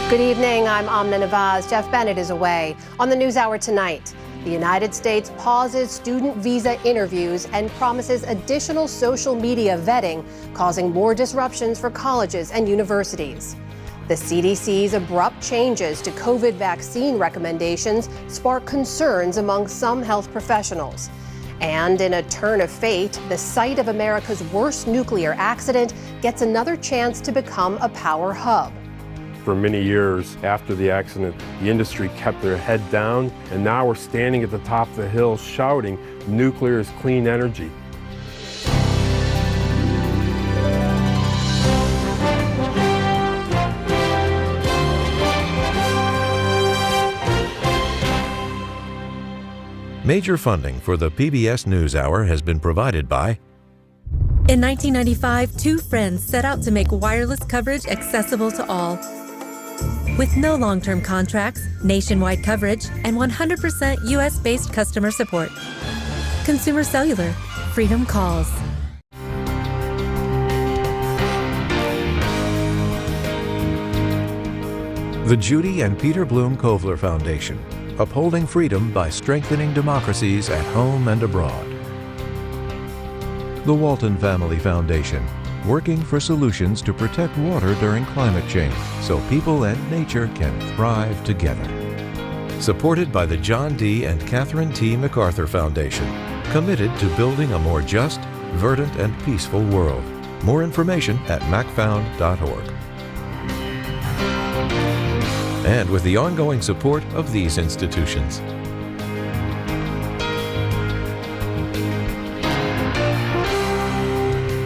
Good evening, I'm Amna Nawaz. Jeff Bennett is away. On the NewsHour tonight, the United States pauses student visa interviews and promises additional social media vetting, causing more disruptions for colleges and universities. The CDC's abrupt changes to COVID vaccine recommendations spark concerns among some health professionals. And in a turn of fate, the site of America's worst nuclear accident gets another chance to become a power hub. For many years after the accident, the industry kept their head down, and now we're standing at the top of the hill shouting, nuclear is clean energy. Major funding for the PBS NewsHour has been provided by... In 1995, two friends set out to make wireless coverage accessible to all. With no long-term contracts, nationwide coverage, and 100% U.S.-based customer support. Consumer Cellular. Freedom calls. The Judy and Peter Bloom Kovler Foundation, upholding freedom by strengthening democracies at home and abroad. The Walton Family Foundation, working for solutions to protect water during climate change so people and nature can thrive together. Supported by the John D. and Catherine T. MacArthur Foundation, committed to building a more just, verdant, and peaceful world. More information at macfound.org. And with the ongoing support of these institutions.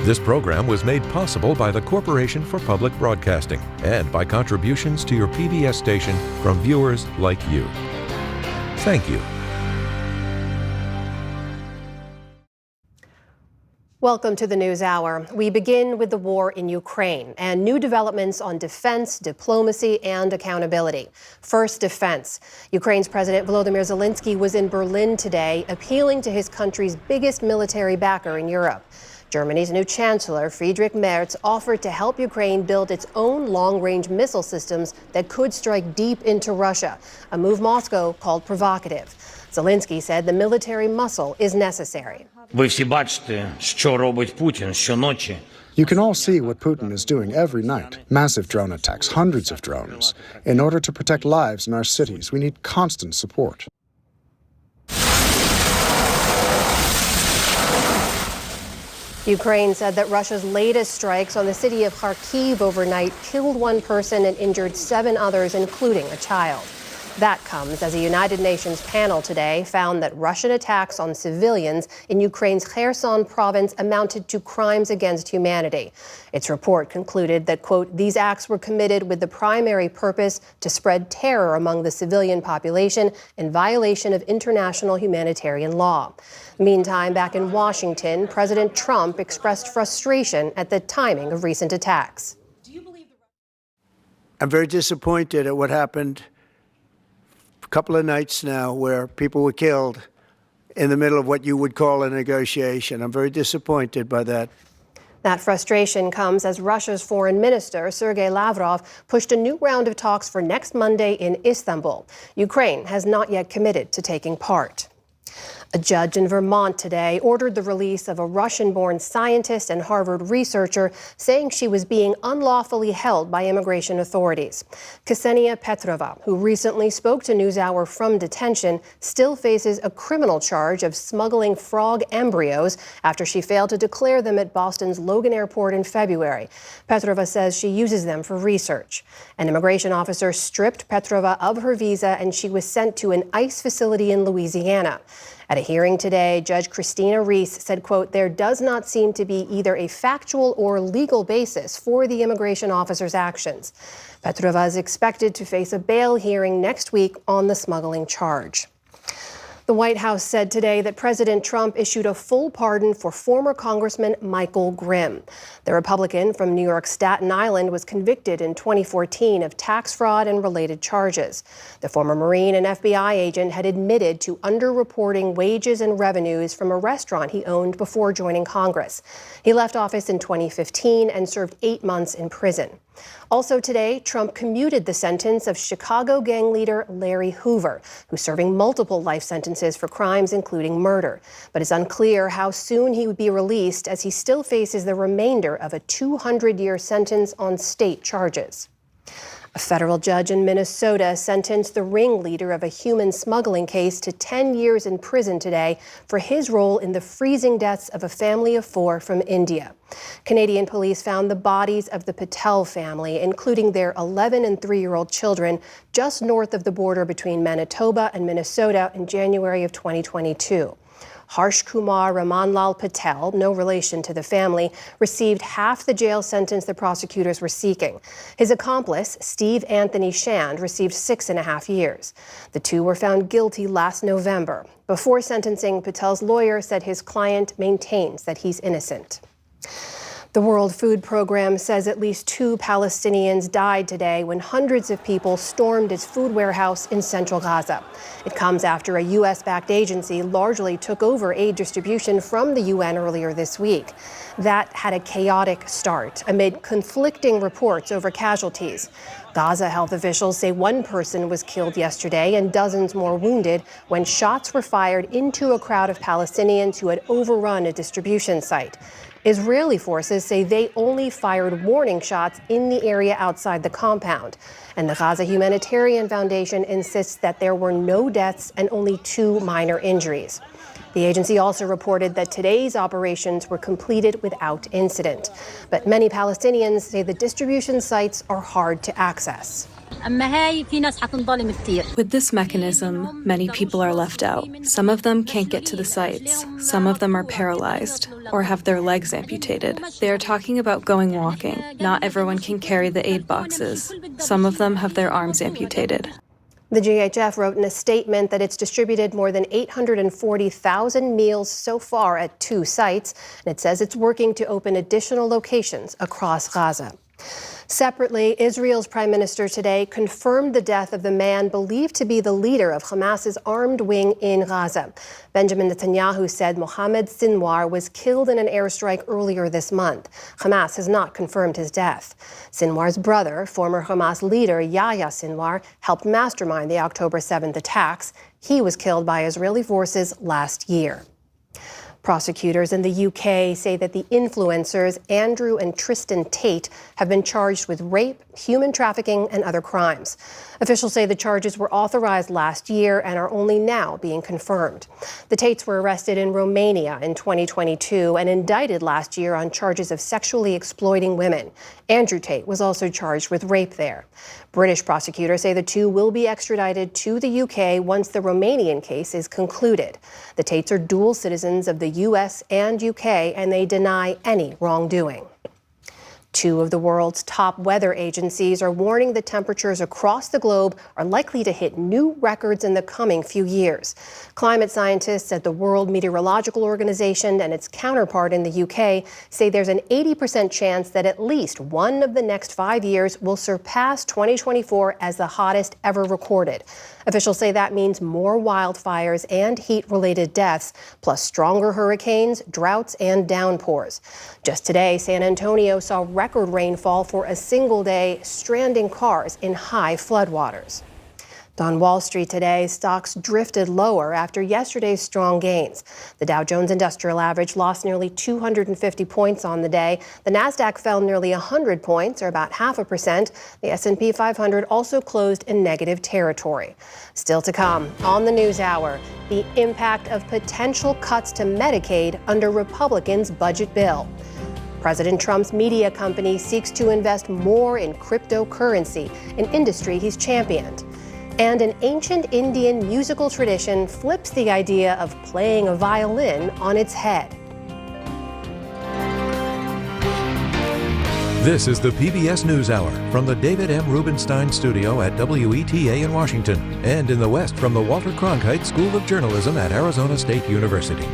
This program was made possible by the Corporation for Public Broadcasting and by contributions to your PBS station from viewers like you. Thank you. Welcome to the NewsHour. We begin with the war in Ukraine and new developments on defense, diplomacy, and accountability. First, defense. Ukraine's President Volodymyr Zelensky was in Berlin today, appealing to his country's biggest military backer in Europe. Germany's new chancellor, Friedrich Merz, offered to help Ukraine build its own long-range missile systems that could strike deep into Russia, a move Moscow called provocative. Zelensky said the military muscle is necessary. Ви всі бачите, що робить Путін щоночі. You can all see what Putin is doing every night. Massive drone attacks, hundreds of drones. In order to protect lives in our cities, we need constant support. Ukraine said that Russia's latest strikes on the city of Kharkiv overnight killed one person and injured 7 others, including a child. That comes as a United Nations panel today found that Russian attacks on civilians in Ukraine's Kherson province amounted to crimes against humanity. Its report concluded that, quote, these acts were committed with the primary purpose to spread terror among the civilian population in violation of international humanitarian law. Meantime, back in Washington, President Trump expressed frustration at the timing of recent attacks. I'm very disappointed at what happened a couple of nights now where people were killed in the middle of what you would call a negotiation. I'm very disappointed by that. That frustration comes as Russia's foreign minister, Sergei Lavrov, pushed a new round of talks for next Monday in Istanbul. Ukraine has not yet committed to taking part. A judge in Vermont today ordered the release of a Russian-born scientist and Harvard researcher, saying she was being unlawfully held by immigration authorities. Ksenia Petrova, who recently spoke to NewsHour from detention, still faces a criminal charge of smuggling frog embryos after she failed to declare them at Boston's Logan Airport in February. Petrova says she uses them for research. An immigration officer stripped Petrova of her visa and she was sent to an ICE facility in Louisiana. At a hearing today, Judge Christina Reese said, quote, there does not seem to be either a factual or legal basis for the immigration officer's actions. Petrova is expected to face a bail hearing next week on the smuggling charge. The White House said today that President Trump issued a full pardon for former Congressman Michael Grimm. The Republican from New York's Staten Island was convicted in 2014 of tax fraud and related charges. The former Marine and FBI agent had admitted to underreporting wages and revenues from a restaurant he owned before joining Congress. He left office in 2015 and served 8 months in prison. Also today, Trump commuted the sentence of Chicago gang leader Larry Hoover, who's serving multiple life sentences for crimes including murder. But it's unclear how soon he would be released, as he still faces the remainder of a 200-year sentence on state charges. A federal judge in Minnesota sentenced the ringleader of a human smuggling case to 10 years in prison today for his role in the freezing deaths of a family of 4 from India. Canadian police found the bodies of the Patel family, including their 11- and 3-year-old children, just north of the border between Manitoba and Minnesota in January of 2022. Harsh Kumar Ramanlal Patel, no relation to the family, received half the jail sentence the prosecutors were seeking. His accomplice, Steve Anthony Shand, received 6.5 years. The two were found guilty last November. Before sentencing, Patel's lawyer said his client maintains that he's innocent. The World Food Program says at least 2 Palestinians died today when hundreds of people stormed its food warehouse in central Gaza. It comes after a U.S.-backed agency largely took over aid distribution from the UN earlier this week. That had a chaotic start amid conflicting reports over casualties. Gaza health officials say 1 person was killed yesterday and dozens more wounded when shots were fired into a crowd of Palestinians who had overrun a distribution site. Israeli forces say they only fired warning shots in the area outside the compound. And the Gaza Humanitarian Foundation insists that there were no deaths and only 2 minor injuries. The agency also reported that today's operations were completed without incident. But many Palestinians say the distribution sites are hard to access. With this mechanism, many people are left out. Some of them can't get to the sites. Some of them are paralyzed or have their legs amputated. They are talking about going walking. Not everyone can carry the aid boxes. Some of them have their arms amputated. The GHF wrote in a statement that it's distributed more than 840,000 meals so far at 2 sites, and it says it's working to open additional locations across Gaza. Separately, Israel's prime minister today confirmed the death of the man believed to be the leader of Hamas's armed wing in Gaza. Benjamin Netanyahu said Mohammed Sinwar was killed in an airstrike earlier this month. Hamas has not confirmed his death. Sinwar's brother, former Hamas leader Yahya Sinwar, helped mastermind the October 7th attacks. He was killed by Israeli forces last year. Prosecutors in the UK say that the influencers Andrew and Tristan Tate have been charged with rape, human trafficking, and other crimes. Officials say the charges were authorized last year and are only now being confirmed. The Tates were arrested in Romania in 2022 and indicted last year on charges of sexually exploiting women. Andrew Tate was also charged with rape there. British prosecutors say the two will be extradited to the UK once the Romanian case is concluded. The Tates are dual citizens of the US and UK, and they deny any wrongdoing. 2 of the world's top weather agencies are warning that temperatures across the globe are likely to hit new records in the coming few years. Climate scientists at the World Meteorological Organization and its counterpart in the UK say there's an 80% chance that at least one of the next 5 years will surpass 2024 as the hottest ever recorded. Officials say that means more wildfires and heat-related deaths, plus stronger hurricanes, droughts, and downpours. Just today, San Antonio saw record rainfall for a single day, stranding cars in high floodwaters. On Wall Street today, stocks drifted lower after yesterday's strong gains. The Dow Jones Industrial Average lost nearly 250 points on the day. The Nasdaq fell nearly 100 points, or about 0.5%. The S&P 500 also closed in negative territory. Still to come on the News Hour, the impact of potential cuts to Medicaid under Republicans' budget bill. President Trump's media company seeks to invest more in cryptocurrency, an industry he's championed. And an ancient Indian musical tradition flips the idea of playing a violin on its head. This is the PBS NewsHour from the David M. Rubenstein Studio at WETA in Washington and in the West from the Walter Cronkite School of Journalism at Arizona State University.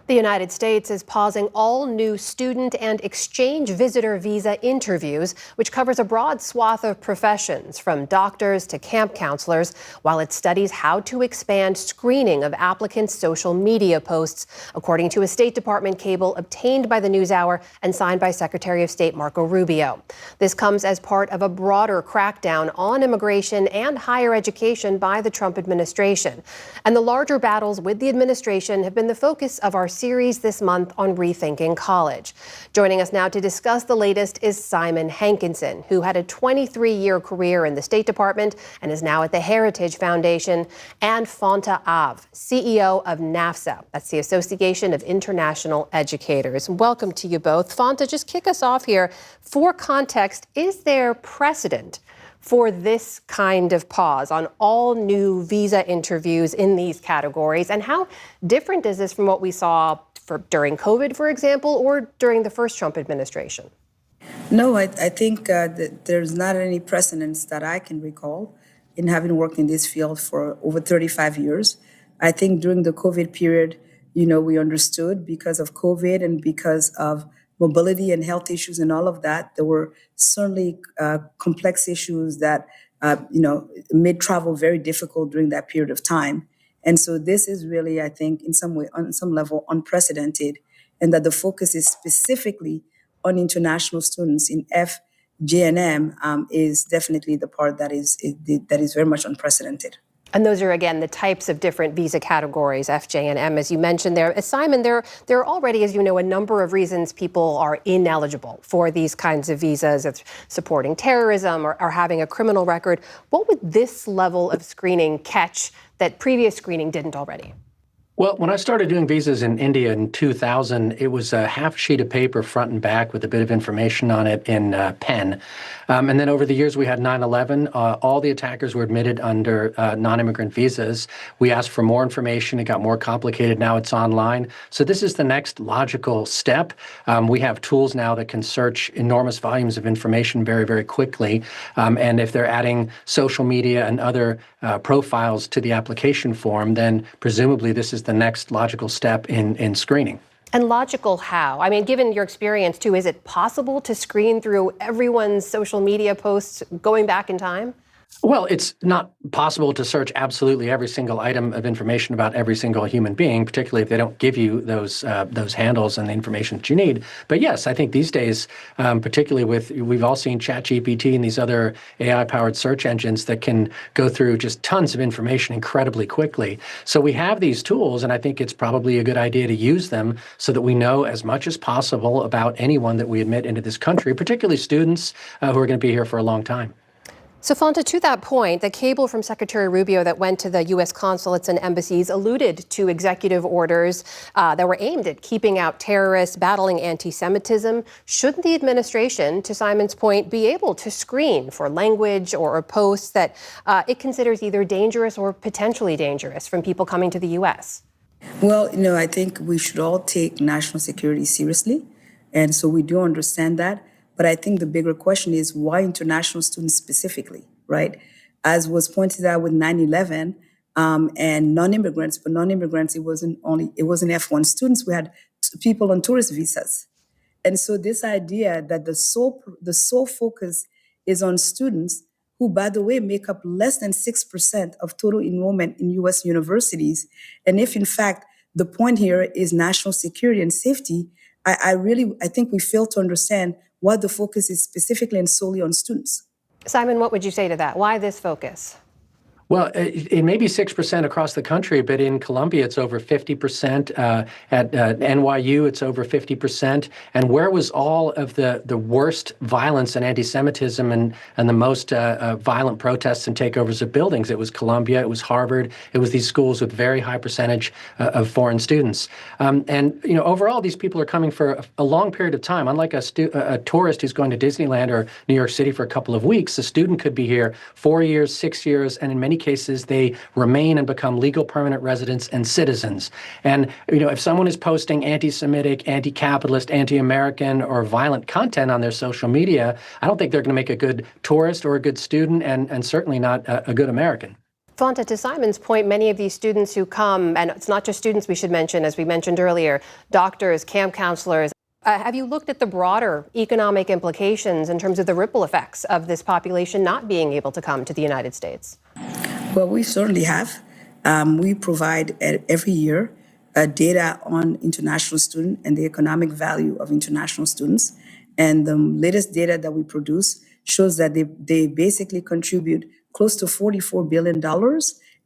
The United States is pausing all new student and exchange visitor visa interviews, which covers a broad swath of professions, from doctors to camp counselors, while it studies how to expand screening of applicants' social media posts, according to a State Department cable obtained by the NewsHour and signed by Secretary of State Marco Rubio. This comes as part of a broader crackdown on immigration and higher education by the Trump administration. And the larger battles with the administration have been the focus of our series this month on Rethinking College. Joining us now to discuss the latest is Simon Hankinson, who had a 23-year career in the State Department and is now at the Heritage Foundation, and Fanta Av, CEO of NAFSA. That's the Association of International Educators. Welcome to you both. Fanta, just kick us off here. For context, is there precedent for this kind of pause on all new visa interviews in these categories? And how different is this from what we saw during COVID, for example, or during the first Trump administration? No, I think that there's not any precedents that I can recall in having worked in this field for over 35 years. I think during the COVID period, we understood because of COVID and because of mobility and health issues and all of that, there were certainly complex issues that, made travel very difficult during that period of time. And so this is really, I think, in some way, on some level, unprecedented, and that the focus is specifically on international students in F, J, and M is definitely the part that is very much unprecedented. And those are, again, the types of different visa categories, F, J, and M, as you mentioned there. Simon, there are already, as you know, a number of reasons people are ineligible for these kinds of visas, of supporting terrorism or having a criminal record. What would this level of screening catch that previous screening didn't already? Well, when I started doing visas in India in 2000, it was a half sheet of paper front and back with a bit of information on it in pen. And then over the years, we had 9/11. All the attackers were admitted under non-immigrant visas. We asked for more information. It got more complicated. Now it's online. So this is the next logical step. We have tools now that can search enormous volumes of information very, very quickly. And if they're adding social media and other profiles to the application form, then presumably this is the next logical step in screening. And logical how? I mean, given your experience, too, is it possible to screen through everyone's social media posts going back in time? Well, it's not possible to search absolutely every single item of information about every single human being, particularly if they don't give you those handles and the information that you need. But yes, I think these days, particularly we've all seen ChatGPT and these other AI-powered search engines that can go through just tons of information incredibly quickly. So we have these tools, and I think it's probably a good idea to use them so that we know as much as possible about anyone that we admit into this country, particularly students who are going to be here for a long time. So, Fanta, to that point, the cable from Secretary Rubio that went to the U.S. consulates and embassies alluded to executive orders that were aimed at keeping out terrorists, battling anti-Semitism. Shouldn't the administration, to Simon's point, be able to screen for language or posts that it considers either dangerous or potentially dangerous from people coming to the U.S.? Well, I think we should all take national security seriously. And so we do understand that. But I think the bigger question is why international students specifically, right? As was pointed out with 9/11 and non-immigrants, but non-immigrants, it wasn't F1 students. We had people on tourist visas. And so this idea that the sole focus is on students who, by the way, make up less than 6% of total enrollment in U.S. universities. And if, in fact, the point here is national security and safety, I think we fail to understand why the focus is specifically and solely on students. Simon, what would you say to that? Why this focus? Well, it may be 6% across the country, but in Columbia, it's over 50%. At NYU, it's over 50%. And where was all of the worst violence and anti-Semitism and the most violent protests and takeovers of buildings? It was Columbia, it was Harvard, it was these schools with very high percentage of foreign students. And overall, these people are coming for a long period of time. Unlike a tourist who's going to Disneyland or New York City for a couple of weeks, a student could be here 4 years, 6 years, and in many many cases, they remain and become legal permanent residents and citizens. And, if someone is posting anti-Semitic, anti-capitalist, anti-American, or violent content on their social media, I don't think they're going to make a good tourist or a good student, and certainly not a good American. Fonta, to Simon's point, many of these students who come, and it's not just students we should mention, as we mentioned earlier, doctors, camp counselors. Have you looked at the broader economic implications in terms of the ripple effects of this population not being able to come to the United States? Well, we certainly have. We provide every year data on international students and the economic value of international students. And the latest data that we produce shows that they basically contribute close to $44 billion,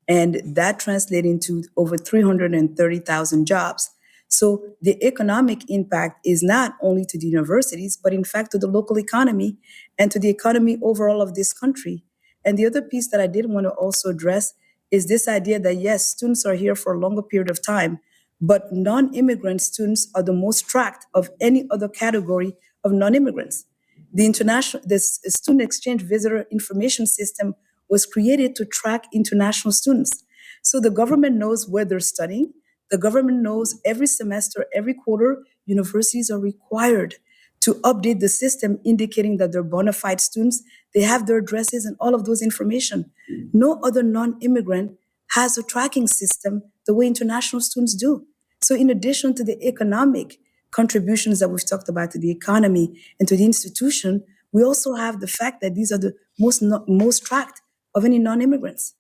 and that translates into over 330,000 jobs. So the economic impact is not only to the universities, but in fact to the local economy and to the economy overall of this country. And the other piece that I did want to also address is this idea that, yes, students are here for a longer period of time, but non-immigrant students are the most tracked of any other category of non-immigrants. The Student Exchange Visitor Information System was created to track international students. So the government knows where they're studying. The government knows every semester, every quarter, universities are required to update the system indicating that they're bona fide students. They have their addresses and all of those information. No other non-immigrant has a tracking system the way international students do. So in addition to the economic contributions that we've talked about to the economy and to the institution, we also have the fact that these are the most tracked of any non-immigrants.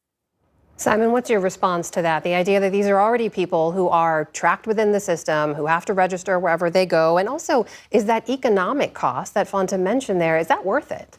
Simon, what's your response to that? The idea that these are already people who are tracked within the system, who have to register wherever they go, and also is that economic cost that Fonta mentioned there, is that worth it?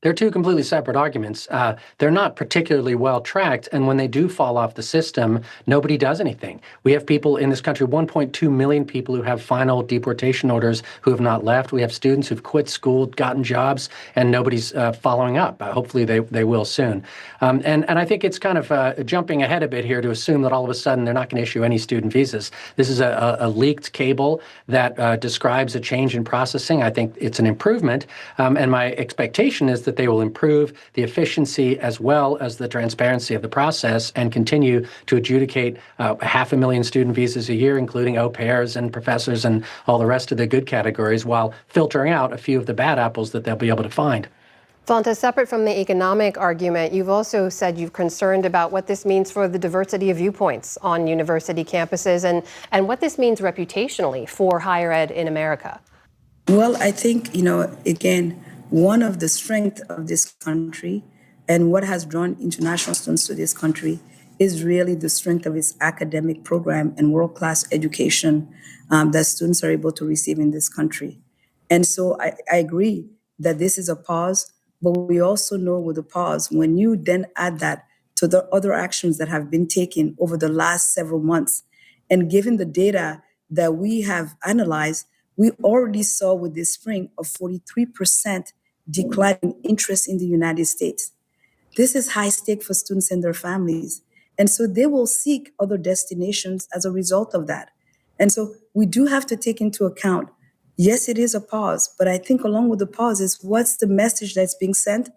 They're two completely separate arguments. They're not particularly well tracked, and when they do fall off the system, nobody does anything. We have people in this country, 1.2 million people who have final deportation orders who have not left. We have students who've quit school, gotten jobs, and nobody's following up. Hopefully they will soon. And I think it's kind of jumping ahead a bit here to assume that all of a sudden they're not going to issue any student visas. This is a leaked cable that describes a change in processing. I think it's an improvement, and my expectation is that they will improve the efficiency as well as the transparency of the process and continue to adjudicate 500,000 student visas a year, including au pairs and professors and all the rest of the good categories, while filtering out a few of the bad apples that they'll be able to find. Fonta, separate from the economic argument, you've also said you're concerned about what this means for the diversity of viewpoints on university campuses and what this means reputationally for higher ed in America. Well, I think, again, one of the strengths of this country and what has drawn international students to this country is really the strength of its academic program and world-class education that students are able to receive in this country. And so I agree that this is a pause, but we also know with a pause, when you then add that to the other actions that have been taken over the last several months, and given the data that we have analyzed, we already saw with this spring a 43% decline in interest in the United States. This is high stake for students and their families. And so they will seek other destinations as a result of that. And so we do have to take into account, yes, it is a pause, but I think along with the pause is what's the message that's being sent?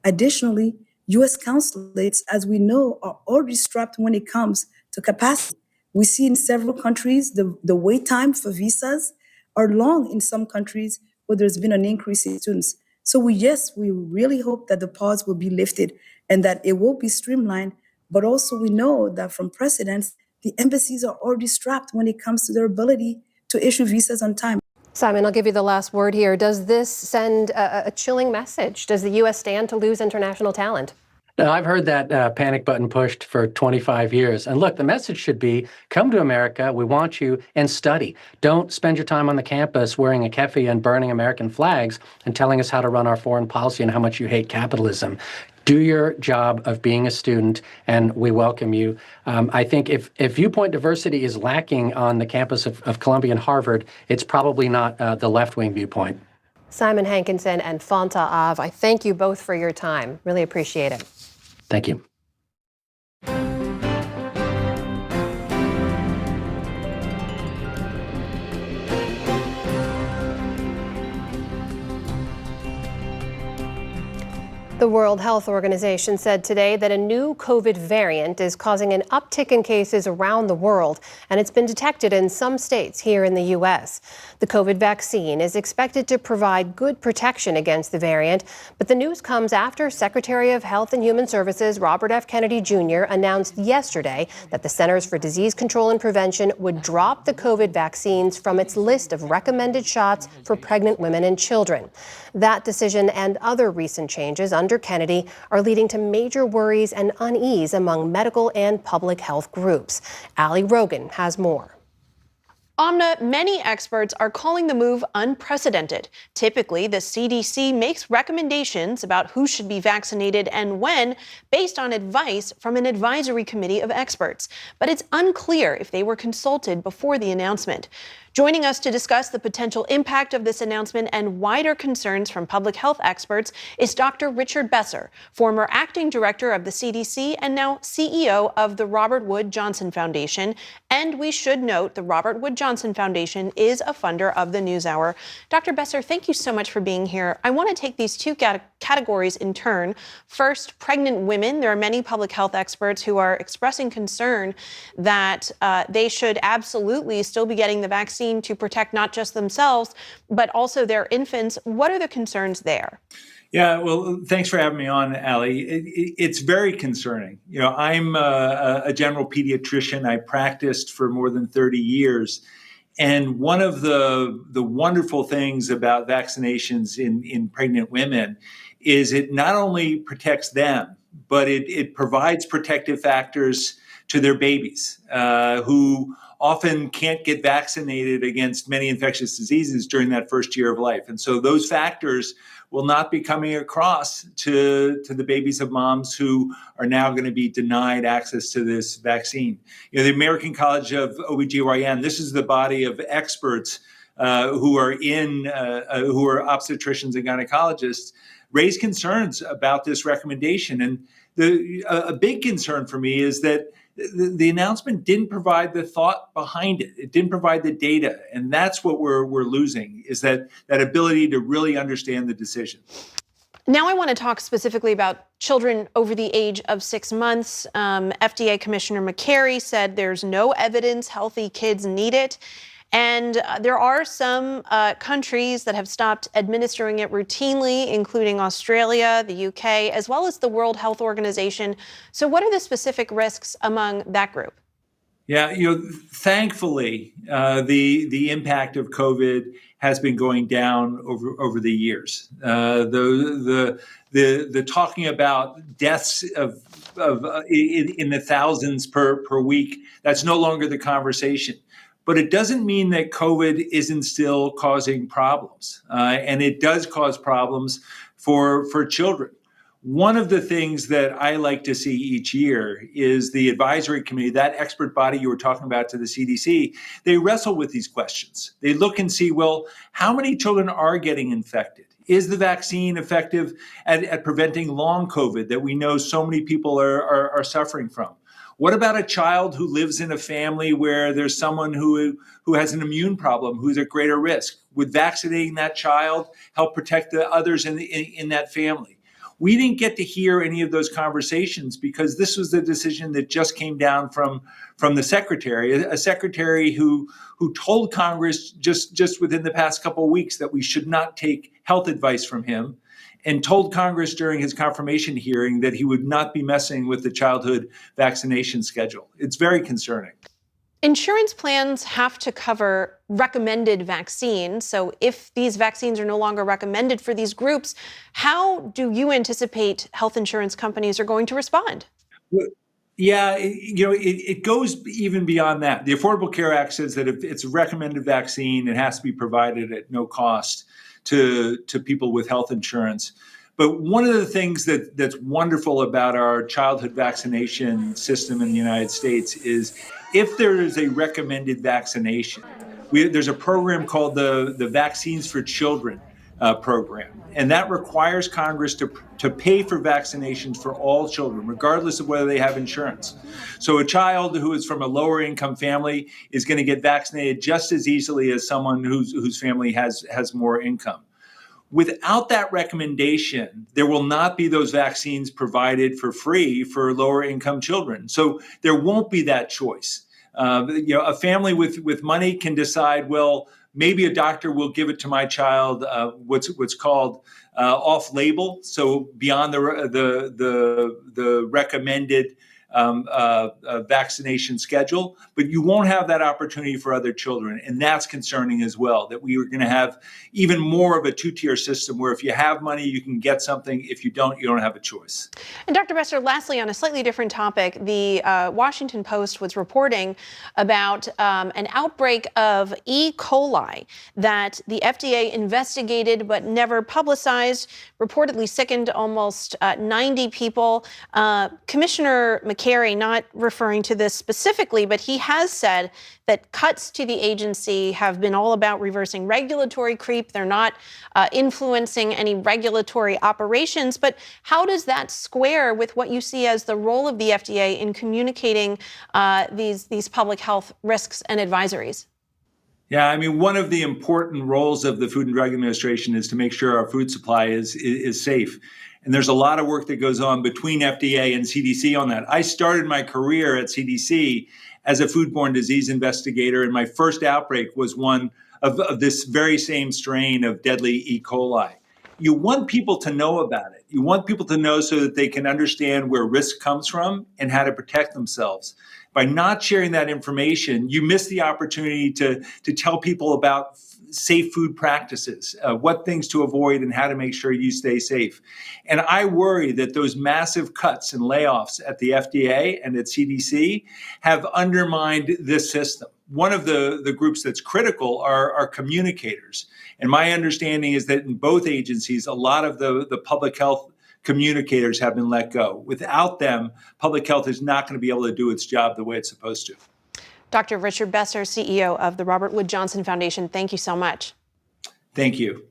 Additionally, U.S. consulates, as we know, are already strapped when it comes to capacity. We see in several countries the wait time for visas are long in some countries where there's been an increase in students. So we really hope that the pause will be lifted and that it will be streamlined, but also we know that from precedents, the embassies are already strapped when it comes to their ability to issue visas on time. Simon, I'll give you the last word here. Does this send a chilling message? Does the U.S. stand to lose international talent? Now, I've heard that panic button pushed for 25 years. And look, the message should be, come to America, we want you, and study. Don't spend your time on the campus wearing a kefi and burning American flags and telling us how to run our foreign policy and how much you hate capitalism. Do your job of being a student, and we welcome you. I think if viewpoint diversity is lacking on the campus of Columbia and Harvard, it's probably not the left-wing viewpoint. Simon Hankinson and Fonta Av, I thank you both for your time. Really appreciate it. Thank you. The World Health Organization said today that a new COVID variant is causing an uptick in cases around the world, and it's been detected in some states here in the U.S. The COVID vaccine is expected to provide good protection against the variant, but the news comes after Secretary of Health and Human Services Robert F. Kennedy Jr. announced yesterday that the Centers for Disease Control and Prevention would drop the COVID vaccines from its list of recommended shots for pregnant women and children. That decision and other recent changes under Kennedy are leading to major worries and unease among medical and public health groups. Ali Rogan has more. Amna, many experts are calling the move unprecedented. Typically, the CDC makes recommendations about who should be vaccinated and when, based on advice from an advisory committee of experts. But it's unclear if they were consulted before the announcement. Joining us to discuss the potential impact of this announcement and wider concerns from public health experts is Dr. Richard Besser, former acting director of the CDC and now CEO of the Robert Wood Johnson Foundation. And we should note the Robert Wood Johnson Foundation is a funder of the NewsHour. Dr. Besser, thank you so much for being here. I want to take these two categories in turn. First, pregnant women. There are many public health experts who are expressing concern that they should absolutely still be getting the vaccine to protect not just themselves, but also their infants. What are the concerns there? Yeah, well, thanks for having me on, Ali. It's very concerning. You know, I'm a general pediatrician. I practiced for more than 30 years. And one of the wonderful things about vaccinations in pregnant women is it not only protects them, but it provides protective factors to their babies who often can't get vaccinated against many infectious diseases during that first year of life. And so those factors will not be coming across to the babies of moms who are now going to be denied access to this vaccine. You know, the American College of OBGYN, this is the body of experts who are obstetricians and gynecologists, raise concerns about this recommendation. And a big concern for me is that the announcement didn't provide the thought behind it. It didn't provide the data. And that's what we're losing, is that ability to really understand the decision. Now I want to talk specifically about children over the age of 6 months. FDA Commissioner McCary said there's no evidence healthy kids need it. And there are some countries that have stopped administering it routinely, including Australia, the UK, as well as the World Health Organization. So what are the specific risks among that group? Yeah, you know, thankfully, the impact of COVID has been going down over the years. The talking about deaths in the thousands per week, that's no longer the conversation. But it doesn't mean that COVID isn't still causing problems. And it does cause problems for children. One of the things that I like to see each year is the advisory committee, that expert body you were talking about to the CDC, they wrestle with these questions. They look and see, well, how many children are getting infected? Is the vaccine effective at preventing long COVID that we know so many people are suffering from? What about a child who lives in a family where there's someone who has an immune problem, who's at greater risk? Would vaccinating that child help protect the others in that family? We didn't get to hear any of those conversations because this was the decision that just came down from the secretary, a secretary who told Congress just within the past couple of weeks that we should not take health advice from him, and told Congress during his confirmation hearing that he would not be messing with the childhood vaccination schedule. It's very concerning. Insurance plans have to cover recommended vaccines. So if these vaccines are no longer recommended for these groups, how do you anticipate health insurance companies are going to respond? Yeah, it goes even beyond that. The Affordable Care Act says that if it's a recommended vaccine, it has to be provided at no cost to people with health insurance. But one of the things that's wonderful about our childhood vaccination system in the United States is if there is a recommended vaccination, there's a program called the Vaccines for Children program. And that requires Congress to pay for vaccinations for all children, regardless of whether they have insurance. So a child who is from a lower income family is going to get vaccinated just as easily as someone whose family has more income. Without that recommendation, there will not be those vaccines provided for free for lower income children. So there won't be that choice. A family with money can decide, well, maybe a doctor will give it to my child, what's called off-label, so beyond the recommended vaccination schedule, but you won't have that opportunity for other children. And that's concerning as well, that we are going to have even more of a two-tier system where if you have money, you can get something. If you don't have a choice. And Dr. Besser, lastly, on a slightly different topic, the Washington Post was reporting about an outbreak of E. coli that the FDA investigated but never publicized, reportedly sickened almost 90 people. Commissioner McCary, not referring to this specifically, but he has said that cuts to the agency have been all about reversing regulatory creep. They're not influencing any regulatory operations. But how does that square with what you see as the role of the FDA in communicating these public health risks and advisories? Yeah, I mean, one of the important roles of the Food and Drug Administration is to make sure our food supply is safe. And there's a lot of work that goes on between FDA and CDC on that. I started my career at CDC as a foodborne disease investigator, and my first outbreak was one of this very same strain of deadly E. coli. You want people to know about it. You want people to know so that they can understand where risk comes from and how to protect themselves. By not sharing that information, you miss the opportunity to tell people about safe food practices, what things to avoid and how to make sure you stay safe. And I worry that those massive cuts and layoffs at the FDA and at CDC have undermined this system. One of the groups that's critical are communicators. And my understanding is that in both agencies, a lot of the public health communicators have been let go. Without them, public health is not going to be able to do its job the way it's supposed to. Dr. Richard Besser, CEO of the Robert Wood Johnson Foundation, thank you so much. Thank you.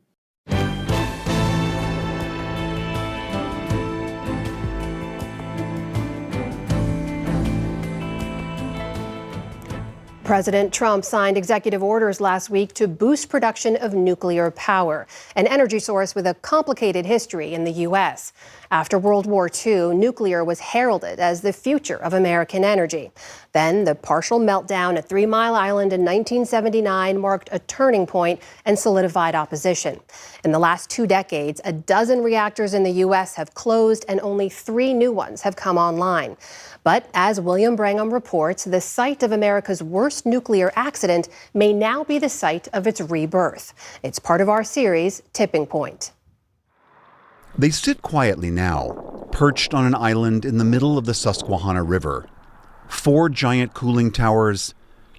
President Trump signed executive orders last week to boost production of nuclear power, an energy source with a complicated history in the U.S. After World War II, nuclear was heralded as the future of American energy. Then the partial meltdown at 3 Mile Island in 1979 marked a turning point and solidified opposition. In the last 2 decades, a dozen reactors in the U.S. have closed and only 3 new ones have come online. But as William Brangham reports, the site of America's worst nuclear accident may now be the site of its rebirth. It's part of our series, Tipping Point. They sit quietly now, perched on an island in the middle of the Susquehanna River. 4 giant cooling towers,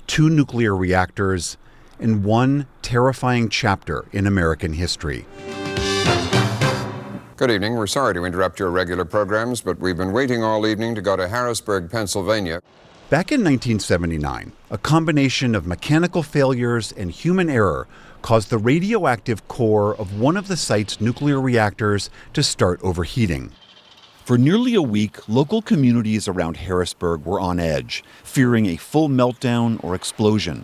2 nuclear reactors, and 1 terrifying chapter in American history. Good evening. We're sorry to interrupt your regular programs, but we've been waiting all evening to go to Harrisburg, Pennsylvania. Back in 1979, a combination of mechanical failures and human error caused the radioactive core of one of the site's nuclear reactors to start overheating. For nearly a week, local communities around Harrisburg were on edge, fearing a full meltdown or explosion.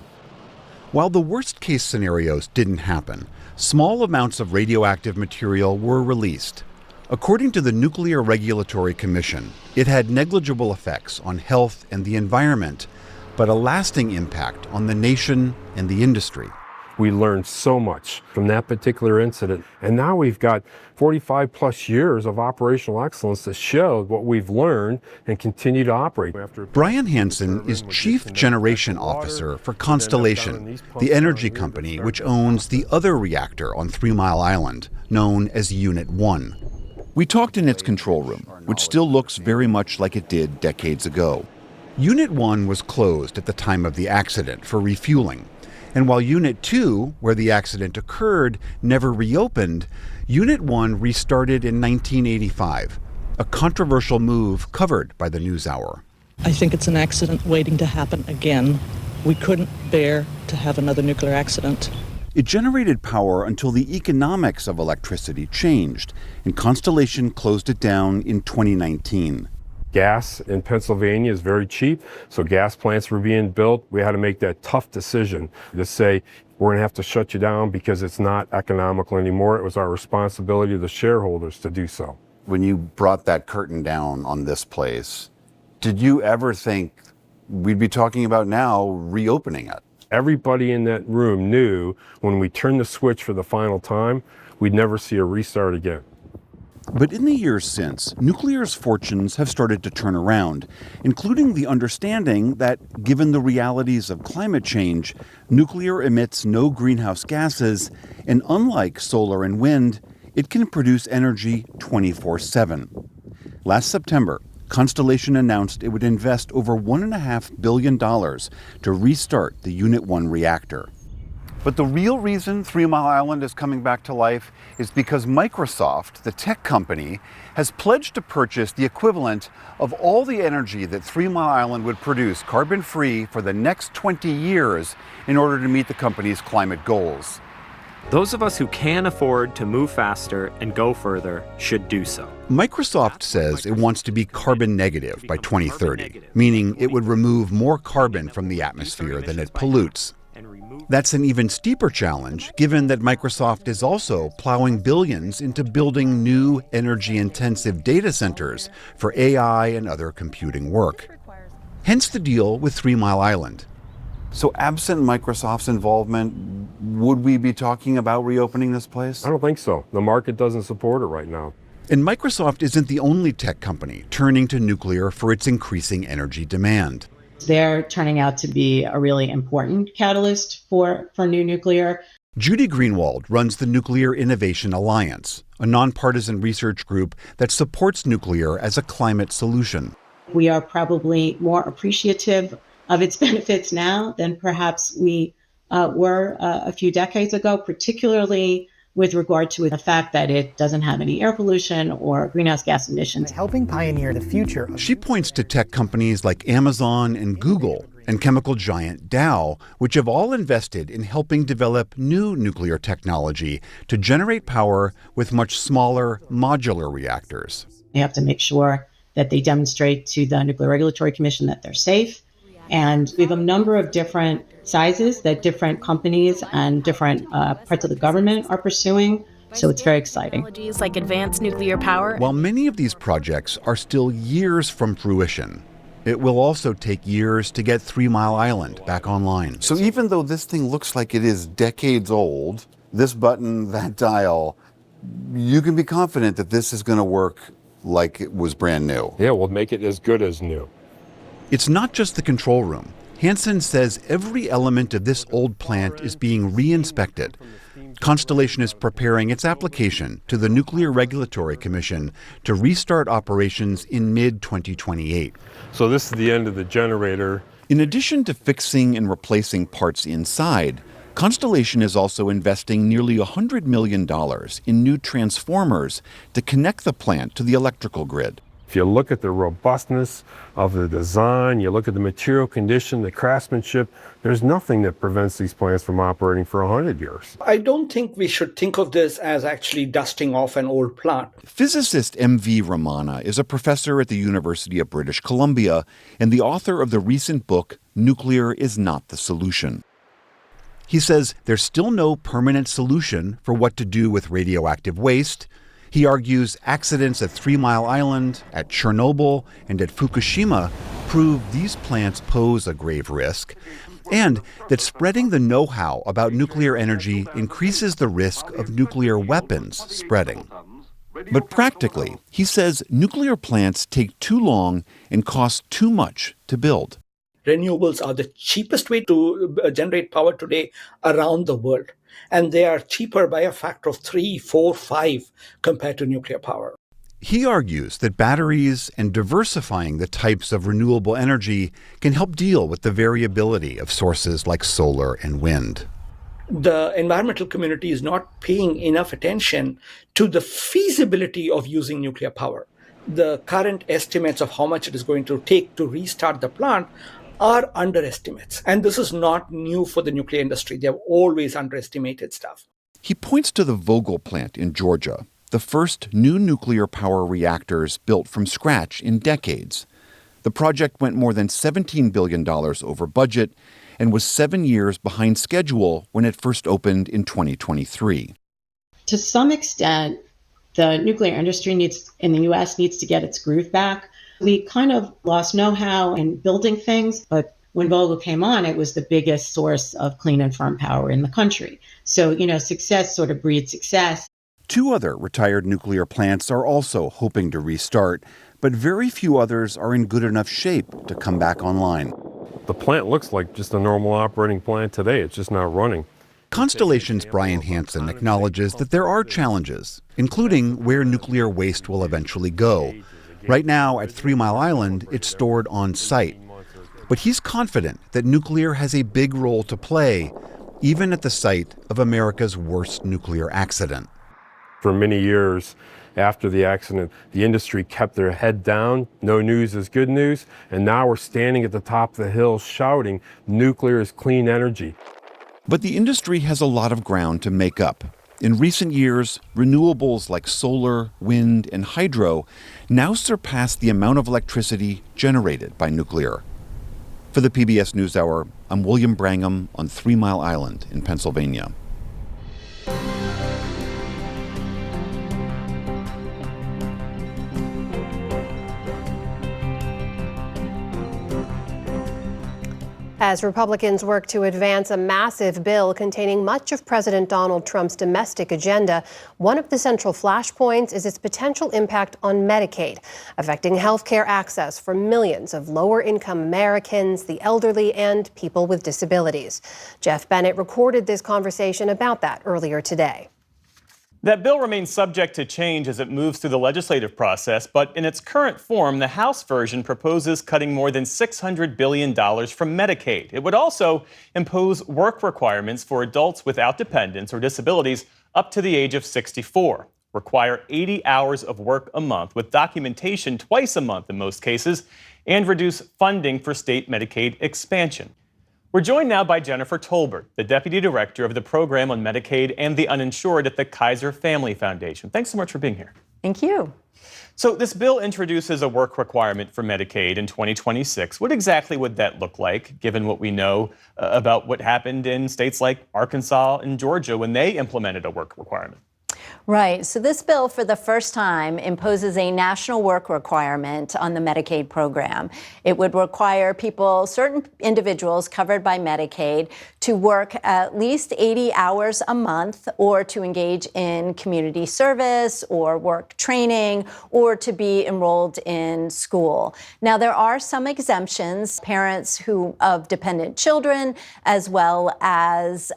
While the worst-case scenarios didn't happen, small amounts of radioactive material were released. According to the Nuclear Regulatory Commission, it had negligible effects on health and the environment, but a lasting impact on the nation and the industry. We learned so much from that particular incident. And now we've got 45 plus years of operational excellence that show what we've learned and continue to operate. Brian Hansen is Chief Generation Officer for Constellation, the energy company which owns the other reactor on 3 Mile Island, known as Unit 1. We talked in its control room, which still looks very much like it did decades ago. Unit 1 was closed at the time of the accident for refueling. And while Unit 2, where the accident occurred, never reopened, Unit 1 restarted in 1985, a controversial move covered by the NewsHour. I think it's an accident waiting to happen again. We couldn't bear to have another nuclear accident. It generated power until the economics of electricity changed, and Constellation closed it down in 2019. Gas in Pennsylvania is very cheap, so gas plants were being built. We had to make that tough decision to say, we're going to have to shut you down because it's not economical anymore. It was our responsibility to the shareholders to do so. When you brought that curtain down on this place, did you ever think we'd be talking about now reopening it? Everybody in that room knew when we turned the switch for the final time, we'd never see a restart again. But in the years since, nuclear's fortunes have started to turn around, including the understanding that, given the realities of climate change, nuclear emits no greenhouse gases, and unlike solar and wind, it can produce energy 24/7. Last September, Constellation announced it would invest over $1.5 billion to restart the Unit 1 reactor. But the real reason 3 Mile Island is coming back to life is because Microsoft, the tech company, has pledged to purchase the equivalent of all the energy that 3 Mile Island would produce carbon-free for the next 20 years in order to meet the company's climate goals. Those of us who can afford to move faster and go further should do so. Microsoft says it wants to be carbon negative by 2030, meaning it would remove more carbon from the atmosphere than it pollutes. That's an even steeper challenge, given that Microsoft is also plowing billions into building new energy-intensive data centers for AI and other computing work. Hence the deal with 3 Mile Island. So absent Microsoft's involvement, would we be talking about reopening this place? I don't think so. The market doesn't support it right now. And Microsoft isn't the only tech company turning to nuclear for its increasing energy demand. They're turning out to be a really important catalyst for new nuclear. Judy Greenwald runs the Nuclear Innovation Alliance, a nonpartisan research group that supports nuclear as a climate solution. We are probably more appreciative of its benefits now than perhaps we were a few decades ago, particularly with regard to the fact that it doesn't have any air pollution or greenhouse gas emissions. Helping pioneer the future. She points to tech companies like Amazon and Google and chemical giant Dow, which have all invested in helping develop new nuclear technology to generate power with much smaller modular reactors. They have to make sure that they demonstrate to the Nuclear Regulatory Commission that they're safe. And we have a number of different sizes that different companies and different parts of the government are pursuing. So it's very exciting. Technologies like advanced nuclear power. While many of these projects are still years from fruition, it will also take years to get 3 Mile Island back online. So even though this thing looks like it is decades old, this button, that dial, you can be confident that this is going to work like it was brand new. Yeah, we'll make it as good as new. It's not just the control room. Hansen says every element of this old plant is being re-inspected. Constellation is preparing its application to the Nuclear Regulatory Commission to restart operations in mid-2028. So this is the end of the generator. In addition to fixing and replacing parts inside, Constellation is also investing nearly $100 million in new transformers to connect the plant to the electrical grid. If you look at the robustness of the design, you look at the material condition, the craftsmanship, there's nothing that prevents these plants from operating for 100 years. I don't think we should think of this as actually dusting off an old plant. Physicist M.V. Ramana is a professor at the University of British Columbia and the author of the recent book, Nuclear is Not the Solution. He says there's still no permanent solution for what to do with radioactive waste. He argues accidents at 3 Mile Island, at Chernobyl, and at Fukushima prove these plants pose a grave risk, and that spreading the know-how about nuclear energy increases the risk of nuclear weapons spreading. But practically, he says nuclear plants take too long and cost too much to build. Renewables are the cheapest way to generate power today around the world. And they are cheaper by a factor of 3, 4, 5 compared to nuclear power. He argues that batteries and diversifying the types of renewable energy can help deal with the variability of sources like solar and wind. The environmental community is not paying enough attention to the feasibility of using nuclear power. The current estimates of how much it is going to take to restart the plant are underestimates. And this is not new for the nuclear industry. They have always underestimated stuff. He points to the Vogtle plant in Georgia, the first new nuclear power reactors built from scratch in decades. The project went more than $17 billion over budget and was 7 years behind schedule when it first opened in 2023. To some extent, the nuclear industry in the U.S. needs to get its groove back. We kind of lost know-how in building things, but when Vogtle came on, it was the biggest source of clean and firm power in the country. So, success sort of breeds success. 2 other retired nuclear plants are also hoping to restart, but very few others are in good enough shape to come back online. The plant looks like just a normal operating plant today. It's just not running. Constellation's Brian Hansen acknowledges that there are challenges, including where nuclear waste will eventually go. Right now, at 3 Mile Island, it's stored on site. But he's confident that nuclear has a big role to play, even at the site of America's worst nuclear accident. For many years after the accident, the industry kept their head down. No news is good news. And now we're standing at the top of the hill shouting, nuclear is clean energy. But the industry has a lot of ground to make up. In recent years, renewables like solar, wind, and hydro now surpass the amount of electricity generated by nuclear. For the PBS NewsHour, I'm William Brangham on 3 Mile Island in Pennsylvania. As Republicans work to advance a massive bill containing much of President Donald Trump's domestic agenda, one of the central flashpoints is its potential impact on Medicaid, affecting health care access for millions of lower-income Americans, the elderly, and people with disabilities. Jeff Bennett recorded this conversation about that earlier today. That bill remains subject to change as it moves through the legislative process, but in its current form, the House version proposes cutting more than $600 billion from Medicaid. It would also impose work requirements for adults without dependents or disabilities up to the age of 64, require 80 hours of work a month with documentation twice a month in most cases, and reduce funding for state Medicaid expansion. We're joined now by Jennifer Tolbert, the Deputy Director of the Program on Medicaid and the Uninsured at the Kaiser Family Foundation. Thanks so much for being here. Thank you. So this bill introduces a work requirement for Medicaid in 2026. What exactly would that look like, given what we know about what happened in states like Arkansas and Georgia when they implemented a work requirement? Right. So this bill, for the first time, imposes a national work requirement on the Medicaid program. It would require people, certain individuals covered by Medicaid, to work at least 80 hours a month or to engage in community service or work training or to be enrolled in school. Now, there are some exemptions. Parents of dependent children, as well as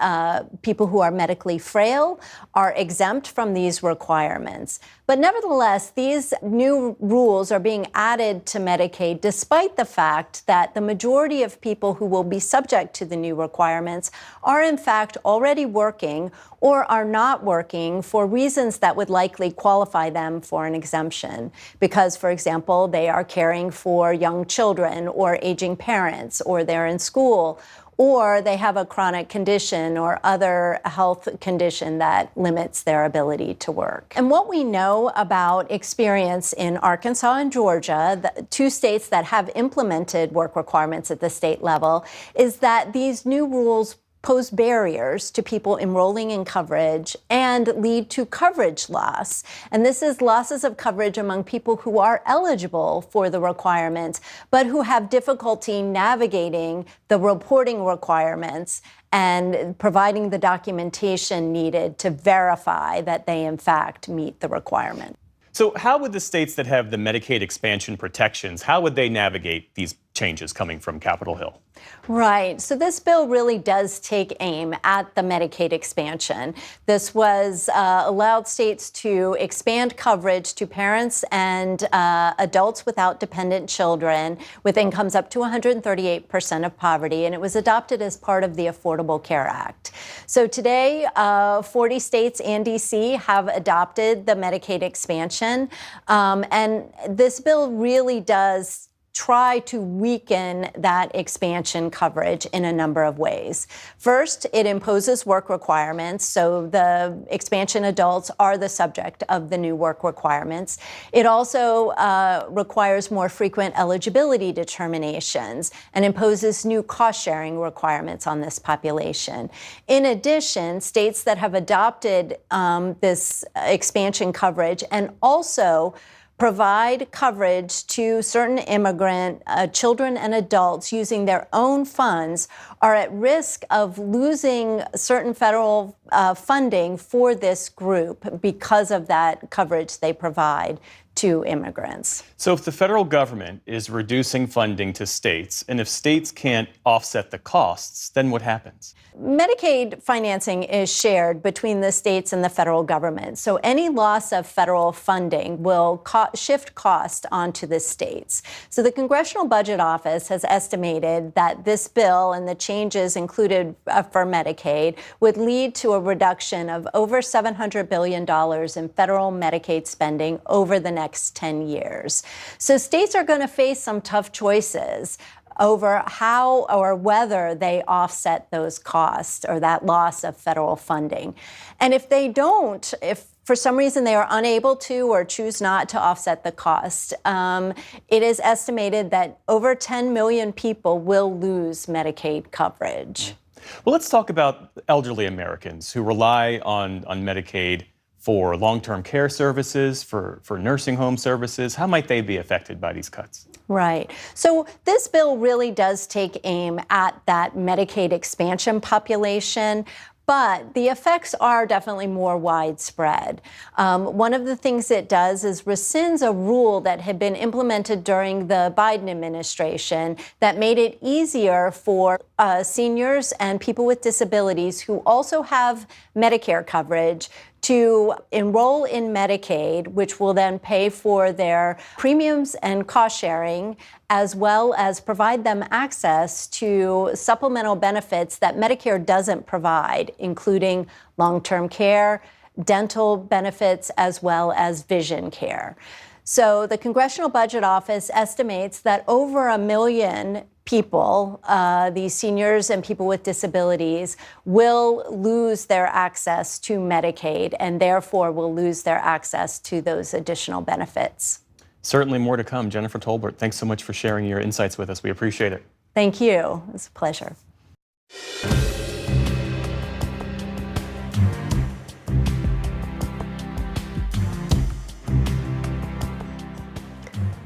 people who are medically frail, are exempt from these requirements. But nevertheless, these new rules are being added to Medicaid despite the fact that the majority of people who will be subject to the new requirements are in fact already working or are not working for reasons that would likely qualify them for an exemption. Because, for example, they are caring for young children or aging parents, or they're in school, or they have a chronic condition or other health condition that limits their ability to work. And what we know about experience in Arkansas and Georgia, the 2 states that have implemented work requirements at the state level, is that these new rules pose barriers to people enrolling in coverage and lead to coverage loss. And this is losses of coverage among people who are eligible for the requirements, but who have difficulty navigating the reporting requirements and providing the documentation needed to verify that they in fact meet the requirement. So how would the states that have the Medicaid expansion protections, how would they navigate these changes coming from Capitol Hill? Right. So this bill really does take aim at the Medicaid expansion. This was allowed states to expand coverage to parents and adults without dependent children with incomes up to 138% of poverty, and it was adopted as part of the Affordable Care Act. So today, 40 states and D.C. have adopted the Medicaid expansion, and this bill really does try to weaken that expansion coverage in a number of ways. First, it imposes work requirements, so the expansion adults are the subject of the new work requirements. It also requires more frequent eligibility determinations and imposes new cost-sharing requirements on this population. In addition, states that have adopted this expansion coverage and also provide coverage to certain immigrant children and adults using their own funds are at risk of losing certain federal funding for this group because of that coverage they provide to immigrants. So if the federal government is reducing funding to states, and if states can't offset the costs, then what happens? Medicaid financing is shared between the states and the federal government. So any loss of federal funding will shift cost onto the states. So the Congressional Budget Office has estimated that this bill and the changes included for Medicaid would lead to a reduction of over $700 billion in federal Medicaid spending over the next 10 years. So states are going to face some tough choices over how or whether they offset those costs or that loss of federal funding. And if they don't, if for some reason they are unable to or choose not to offset the cost, it is estimated that over 10 million people will lose Medicaid coverage. Well, let's talk about elderly Americans who rely on Medicaid for long-term care services, for nursing home services. How might they be affected by these cuts? Right. So this bill really does take aim at that Medicaid expansion population, but the effects are definitely more widespread. One of the things it does is rescinds a rule that had been implemented during the Biden administration that made it easier for seniors and people with disabilities who also have Medicare coverage to enroll in Medicaid, which will then pay for their premiums and cost sharing, as well as provide them access to supplemental benefits that Medicare doesn't provide, including long-term care, dental benefits, as well as vision care. So the Congressional Budget Office estimates that over 1 million people, these seniors and people with disabilities, will lose their access to Medicaid and therefore will lose their access to those additional benefits. Certainly more to come. Jennifer Tolbert, thanks so much for sharing your insights with us. We appreciate it. Thank you. It's a pleasure.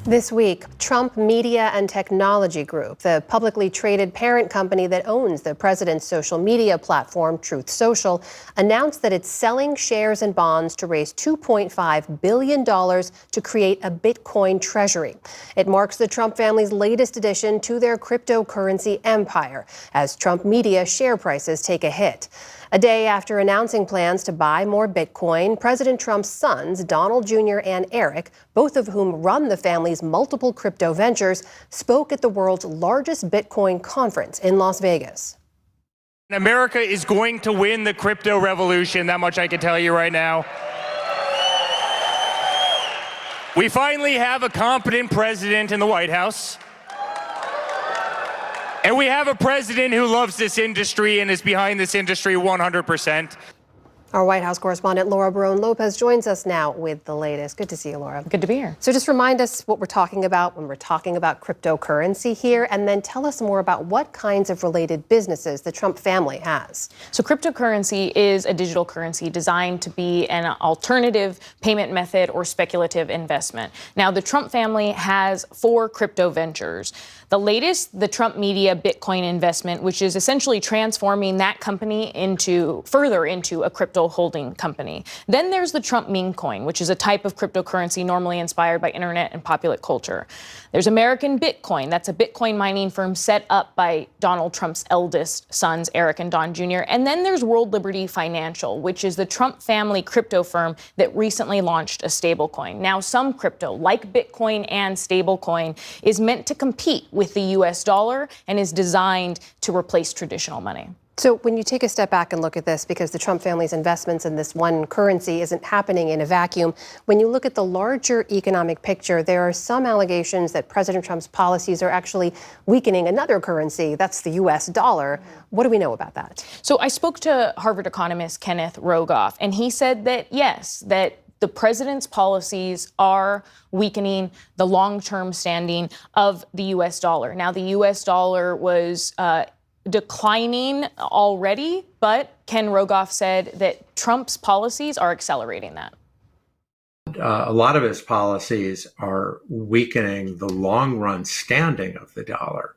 This week, Trump Media and Technology Group, the publicly traded parent company that owns the president's social media platform, Truth Social, announced that it's selling shares and bonds to raise $2.5 billion to create a Bitcoin treasury. It marks the Trump family's latest addition to their cryptocurrency empire, as Trump Media share prices take a hit. A day after announcing plans to buy more Bitcoin, President Trump's sons, Donald Jr. and Eric, both of whom run the family's multiple crypto ventures, spoke at the world's largest Bitcoin conference in Las Vegas. America is going to win the crypto revolution, that much I can tell you right now. We finally have a competent president in the White House. And we have a president who loves this industry and is behind this industry 100%. Our White House correspondent Laura Barone-Lopez joins us now with the latest. Good to see you, Laura. Good to be here. So just remind us what we're talking about when we're talking about cryptocurrency here, and then tell us more about what kinds of related businesses the Trump family has. So cryptocurrency is a digital currency designed to be an alternative payment method or speculative investment. Now, the Trump family has 4 crypto ventures. The latest, the Trump Media Bitcoin investment, which is essentially transforming that company further into a crypto holding company. Then there's the Trump meme coin, which is a type of cryptocurrency normally inspired by internet and popular culture. There's American Bitcoin. That's a Bitcoin mining firm set up by Donald Trump's eldest sons, Eric and Don Jr. And then there's World Liberty Financial, which is the Trump family crypto firm that recently launched a stablecoin. Now, some crypto, like Bitcoin and stablecoin, is meant to compete with the U.S. dollar and is designed to replace traditional money. So when you take a step back and look at this, because the Trump family's investments in this one currency isn't happening in a vacuum, when you look at the larger economic picture, there are some allegations that President Trump's policies are actually weakening another currency, that's the U.S. dollar. What do we know about that? So I spoke to Harvard economist Kenneth Rogoff, and he said that, yes, that the president's policies are weakening the long-term standing of the U.S. dollar. Now, the U.S. dollar was declining already, but Ken Rogoff said that Trump's policies are accelerating that. A lot of his policies are weakening the long-run standing of the dollar.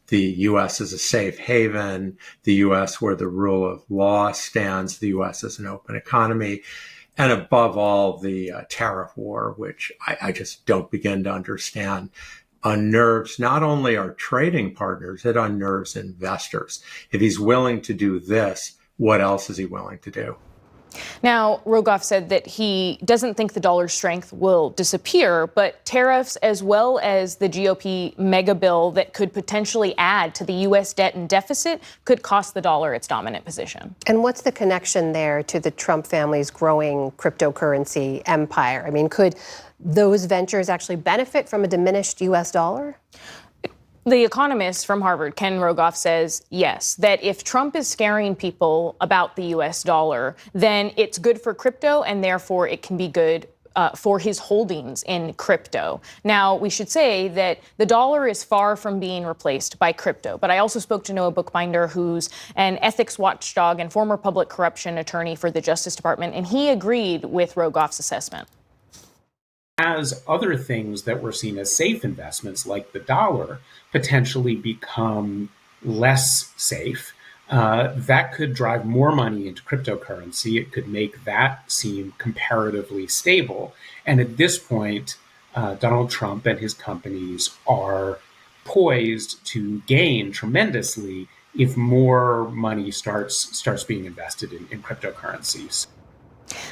The U.S. is a safe haven, the U.S. where the rule of law stands, the U.S. is an open economy, and above all, the tariff war, which I just don't begin to understand, unnerves not only our trading partners, it unnerves investors. If he's willing to do this, what else is he willing to do? Now, Rogoff said that he doesn't think the dollar's strength will disappear, but tariffs as well as the GOP mega bill that could potentially add to the U.S. debt and deficit could cost the dollar its dominant position. And what's the connection there to the Trump family's growing cryptocurrency empire? I mean, could those ventures actually benefit from a diminished U.S. dollar? The economist from Harvard, Ken Rogoff, says yes, that if Trump is scaring people about the U.S. dollar, then it's good for crypto, and therefore it can be good for his holdings in crypto. Now, we should say that the dollar is far from being replaced by crypto. But I also spoke to Noah Bookbinder, who's an ethics watchdog and former public corruption attorney for the Justice Department, and he agreed with Rogoff's assessment. As other things that were seen as safe investments, like the dollar, potentially become less safe, that could drive more money into cryptocurrency. It could make that seem comparatively stable. And at this point, Donald Trump and his companies are poised to gain tremendously if more money starts being invested in cryptocurrencies.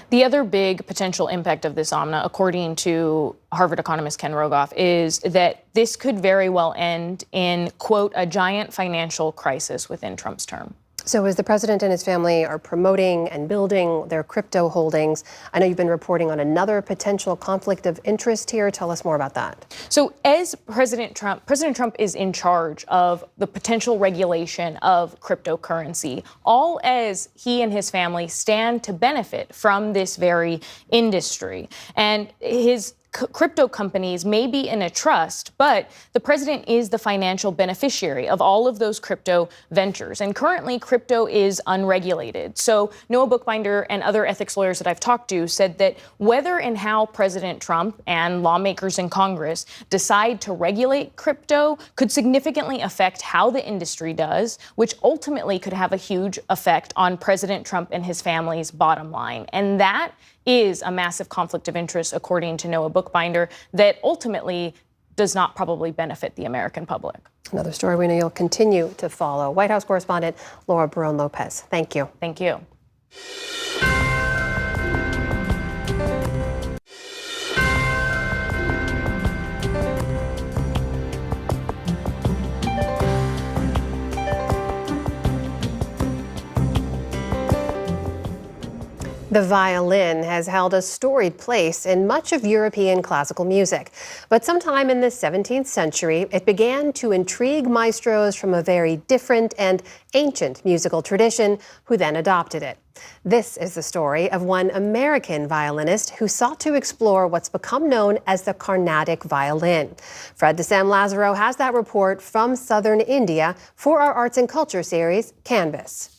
The other big potential impact of this, Amna, according to Harvard economist Ken Rogoff, is that this could very well end in, quote, a giant financial crisis within Trump's term. So as the president and his family are promoting and building their crypto holdings, I know you've been reporting on another potential conflict of interest here. Tell us more about that. So as President Trump is in charge of the potential regulation of cryptocurrency, all as he and his family stand to benefit from this very industry. And his crypto companies may be in a trust, but the president is the financial beneficiary of all of those crypto ventures. And currently, crypto is unregulated. So Noah Bookbinder and other ethics lawyers that I've talked to said that whether and how President Trump and lawmakers in Congress decide to regulate crypto could significantly affect how the industry does, which ultimately could have a huge effect on President Trump and his family's bottom line. And that is a massive conflict of interest, according to Noah Bookbinder, that ultimately does not probably benefit the American public. Another story we know you'll continue to follow. White House correspondent Laura Barone-Lopez. Thank you. Thank you. The violin has held a storied place in much of European classical music. But sometime in the 17th century, it began to intrigue maestros from a very different and ancient musical tradition who then adopted it. This is the story of one American violinist who sought to explore what's become known as the Carnatic violin. Fred DeSam-Lazaro has that report from southern India for our Arts and Culture series, Canvas.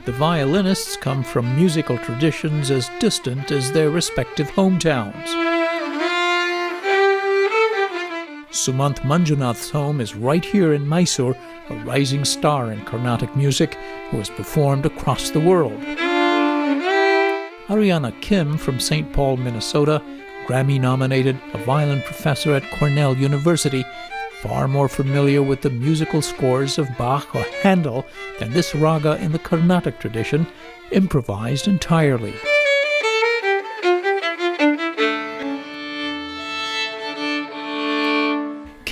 The violinists come from musical traditions as distant as their respective hometowns. Sumanth Manjunath's home is right here in Mysore, a rising star in Carnatic music who has performed across the world. Ariana Kim from St. Paul, Minnesota, Grammy-nominated, a violin professor at Cornell University, far more familiar with the musical scores of Bach or Handel than this raga in the Carnatic tradition, improvised entirely.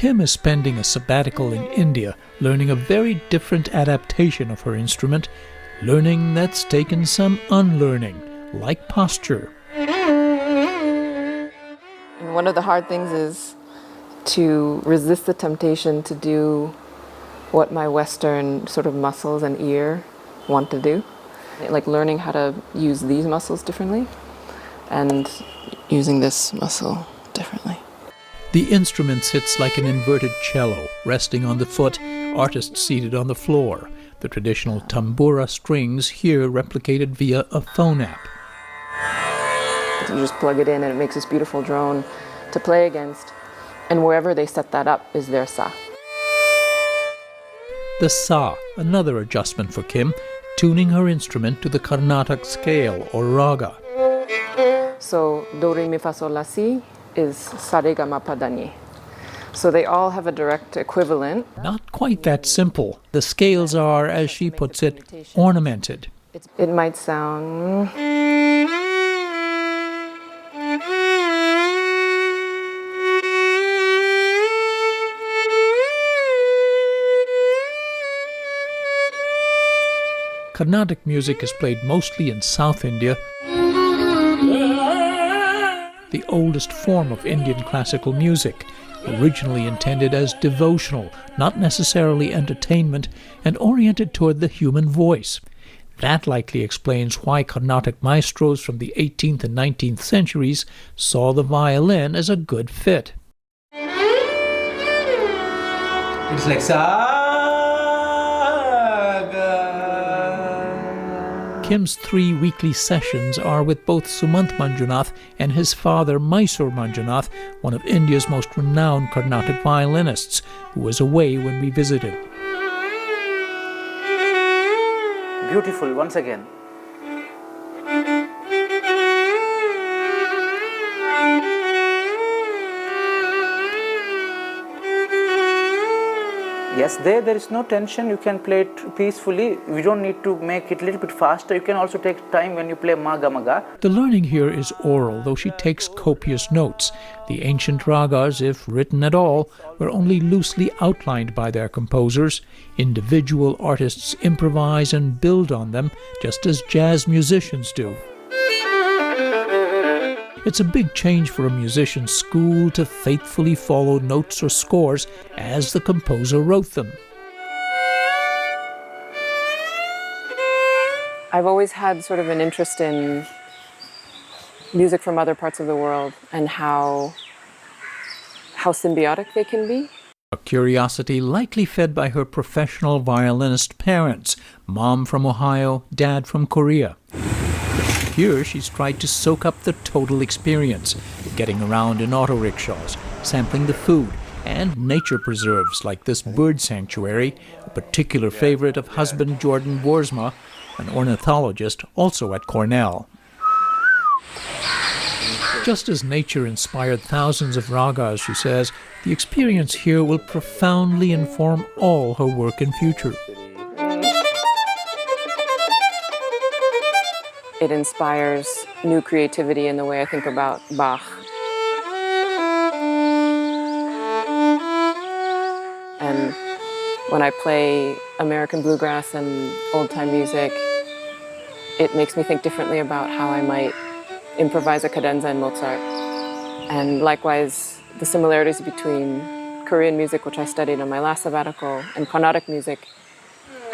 Kim is spending a sabbatical in India, learning a very different adaptation of her instrument, learning that's taken some unlearning, like posture. And one of the hard things is to resist the temptation to do what my Western sort of muscles and ear want to do. Like learning how to use these muscles differently and using this muscle differently. The instrument sits like an inverted cello, resting on the foot, artist seated on the floor. The traditional tambura strings here replicated via a phone app. You just plug it in and it makes this beautiful drone to play against. And wherever they set that up is their sa. The sa, another adjustment for Kim, tuning her instrument to the Carnatic scale or raga. So do, re, mi, fa, sol, la, si is sa, re, ga, ma, pa, da, ni. So they all have a direct equivalent. Not quite that simple. The scales are, as she puts it, ornamented. It might sound... Carnatic music is played mostly in South India, the oldest form of Indian classical music, originally intended as devotional, not necessarily entertainment, and oriented toward the human voice. That likely explains why Carnatic maestros from the 18th and 19th centuries saw the violin as a good fit. It's like sa. Kim's 3 weekly sessions are with both Sumant Manjunath and his father Mysore Manjunath, one of India's most renowned Carnatic violinists, who was away when we visited. Beautiful once again. Yes, there is no tension. You can play it peacefully. You don't need to make it a little bit faster. You can also take time when you play maga maga. The learning here is oral, though she takes copious notes. The ancient ragas, if written at all, were only loosely outlined by their composers. Individual artists improvise and build on them, just as jazz musicians do. It's a big change for a musician's school to faithfully follow notes or scores as the composer wrote them. I've always had sort of an interest in music from other parts of the world and how symbiotic they can be. A curiosity likely fed by her professional violinist parents, mom from Ohio, dad from Korea. Here she's tried to soak up the total experience, getting around in auto rickshaws, sampling the food, and nature preserves like this bird sanctuary, a particular favorite of husband Jordan Boersma, an ornithologist also at Cornell. Just as nature inspired thousands of ragas, she says, the experience here will profoundly inform all her work in future. It inspires new creativity in the way I think about Bach. And when I play American bluegrass and old-time music, it makes me think differently about how I might improvise a cadenza in Mozart. And likewise, the similarities between Korean music, which I studied on my last sabbatical, and Carnatic music,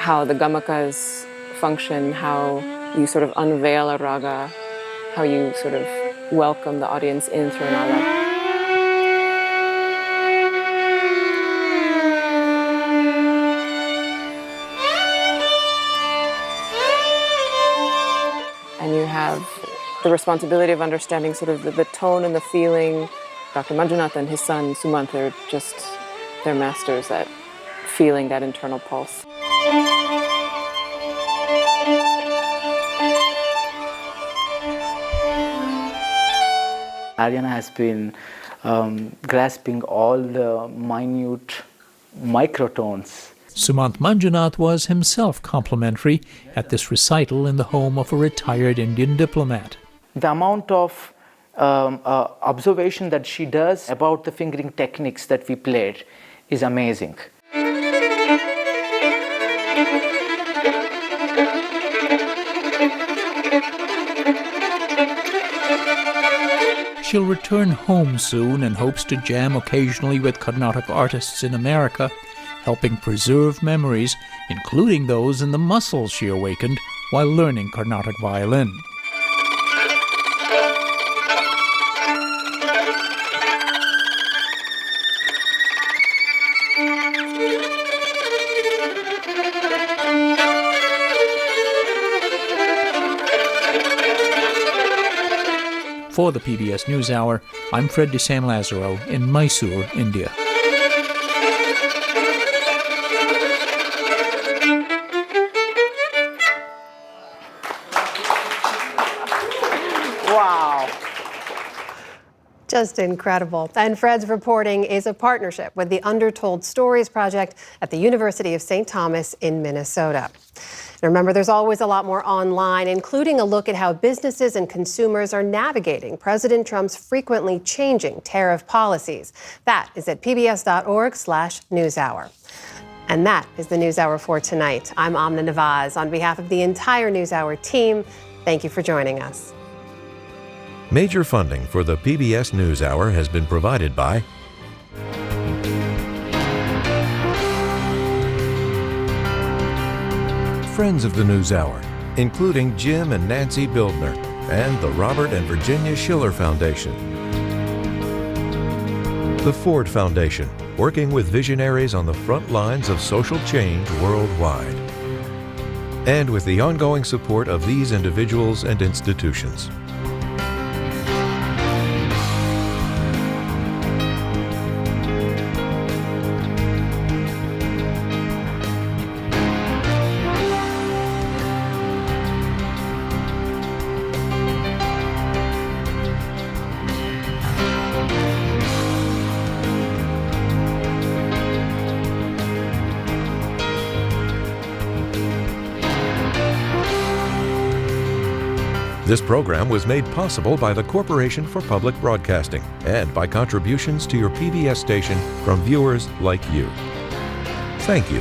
how the gamakas function, how you sort of unveil a raga, how you sort of welcome the audience in through an alap. And you have the responsibility of understanding sort of the tone and the feeling. Dr. Manjunath and his son Sumant are just, they're masters at feeling that internal pulse. Ariana has been grasping all the minute microtones. Sumant Manjunath was himself complimentary at this recital in the home of a retired Indian diplomat. The amount of observation that she does about the fingering techniques that we played is amazing. She'll return home soon and hopes to jam occasionally with Carnatic artists in America, helping preserve memories, including those in the muscles she awakened while learning Carnatic violin. For the PBS NewsHour, I'm Fred de San Lazaro in Mysore, India. Wow. Just incredible. And Fred's reporting is a partnership with the Undertold Stories Project at the University of St. Thomas in Minnesota. And remember, there's always a lot more online, including a look at how businesses and consumers are navigating President Trump's frequently changing tariff policies. That is at pbs.org/newshour. And that is the NewsHour for tonight. I'm Amna Nawaz. On behalf of the entire NewsHour team, thank you for joining us. Major funding for the PBS NewsHour has been provided by friends of the NewsHour, including Jim and Nancy Bildner, and the Robert and Virginia Schiller Foundation. The Ford Foundation, working with visionaries on the front lines of social change worldwide. And with the ongoing support of these individuals and institutions. This program was made possible by the Corporation for Public Broadcasting and by contributions to your PBS station from viewers like you. Thank you.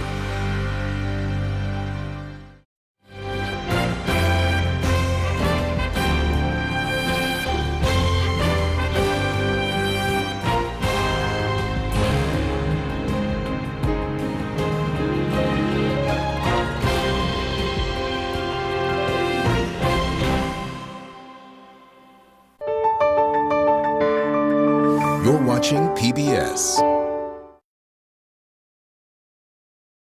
You're watching PBS.